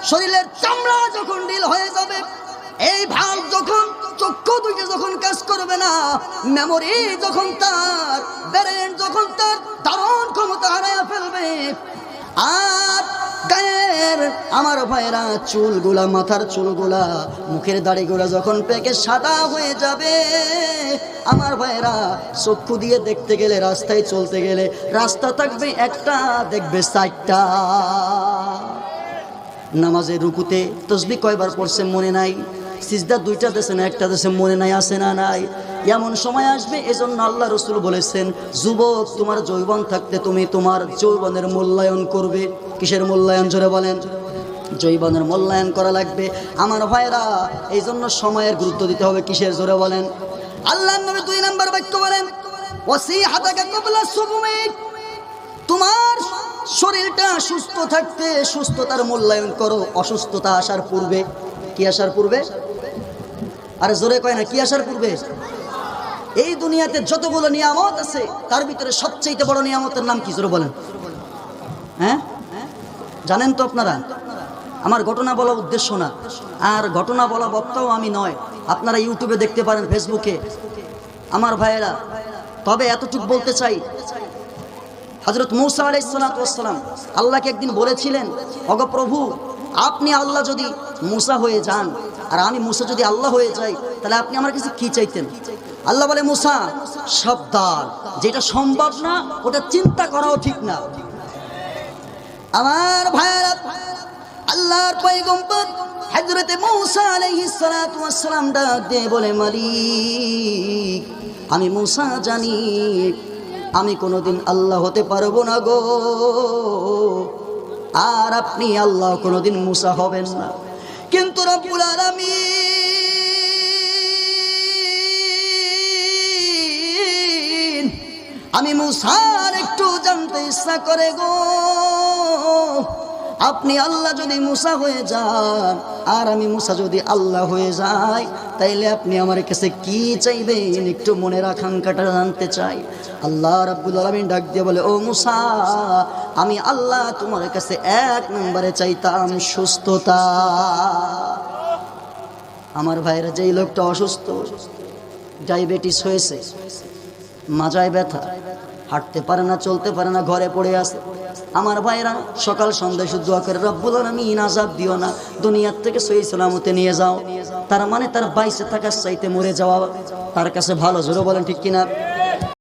শরীরের চামড়া যখন ঢিল হয়ে যাবে, এই ভাব যখন চক্ষু দুইটা যখন কাজ করবে না, মেমোরি যখন তার ব্রেন যখন তার ধারণ ক্ষমতা হারায় ফেলবে, আর গায়ের আমার ভাইরা চুলগুলা, মাথার চুলগুলা, মুখের দাড়িগুলা যখন পেকে সাদা হয়ে যাবে, আমার ভাইরা চক্ষু দিয়ে দেখতে গেলে, রাস্তায় চলতে গেলে রাস্তা থাকবে একটা, দেখবে 4টা। নামাজে রুকুতে তসবিহ কয়বার পড়ছে মনে নাই, সিজদা 2টা দেশে না 1টা দেশে মনে নাই, আছে না নাই? এমন সময় আসবে, এজন্য আল্লাহ রসুল বলেছেন, যুবক তোমার যৌবন থাকতে তুমি তোমার যৌবনের মূল্যায়ন করবে। কিসের মূল্যায়ন? জোরে বলেন। যৌবনের মূল্যায়ন করা লাগবে আমার ভাইরা, এই জন্য সময়ের গুরুত্ব দিতে হবে। কিসের? জোরে বলেন। আল্লাহর নবী 2 নম্বর বাক্য বলেন, ওয়াসিহাতাকা ক্বাবলা সুবুমিক, তোমার শরীরটা সুস্থ থাকতে সুস্থতার মূল্যায়ন করো, অসুস্থতা আসার পূর্বে। কি আসার পূর্বে? আরে জোরে কয় না, কি আসার পূর্বে? এই দুনিয়াতে যতগুলো নিয়ামত আছে তার ভিতরে সবচেয়ে বড় নিয়ামতের নাম কি? জোরে বলেন। হ্যাঁ, জানেন তো আপনারা? আমার ঘটনা বলা উদ্দেশ্য না, আর ঘটনা বলা বক্তাও আমি নয়, আপনারা ইউটিউবে দেখতে পারেন, ফেসবুকে, আমার ভাইয়েরা। তবে এতটুকু বলতে চাই, হযরত মূসা আলাইহিস সালাতু ওয়াস সালাম আল্লাহকে একদিন বলেছিলেন, ওগো প্রভু, আপনি আল্লাহ যদি মূসা হয়ে যান আর আমি মূসা যদি আল্লাহ হয়ে যাই, তাহলে আপনি আমার কাছে কি চাইতেন? আল্লাহ বলে, মূসা সাবধান, যেটা সম্ভব না ওটা চিন্তা করাও ঠিক না। আমার ভাইয়েরা, আল্লাহর পয়গম্বর হযরত মূসা আলাইহিস সালাতু ওয়াস সালাম ডাক দিয়ে বলে, মালিক, আমি মূসা জানি আমি কোনোদিন আল্লাহ হতে পারবো না গো, আর আপনি আল্লাহ কোনোদিন মূসা হবেন না। কিন্তু রব্বুল আলামিন, আমি মূসার একটু জানতে ইচ্ছা করে গো, আপনি আল্লাহ যদি মূসা হয়ে যান আর আমি মূসা যদি আল্লাহ হয়ে যাই, তাইলে আপনি আমার কাছে কি চাইবেন? একটু মনের আকাঙ্ক্ষাটা জানতে চাই। আল্লাহ রাব্বুল আলামিন ডাক দিয়ে বলে, ও মূসা, আমি আল্লাহ তোমার কাছে 1 নম্বরে চাইতাম সুস্থতা। আমার ভাইরা, যেই লোকটা অসুস্থ, ডায়াবেটিস হয়েছে, মাজায় ব্যথা, হাঁটতে পারে না, চলতে পারে না, ঘরে পড়ে আছে, আমার ভাইরা সকাল সন্ধ্যায় শুধু দোয়া করে, রব্বুল আলামিন আযাব দিও না, দুনিয়ার থেকে সহি সালামতে নিয়ে যাও। তার মানে তার বাইসে থাকার চাইতে মরে যাওয়া তার কাছে ভালো। জোরে বলেন ঠিক কিনা?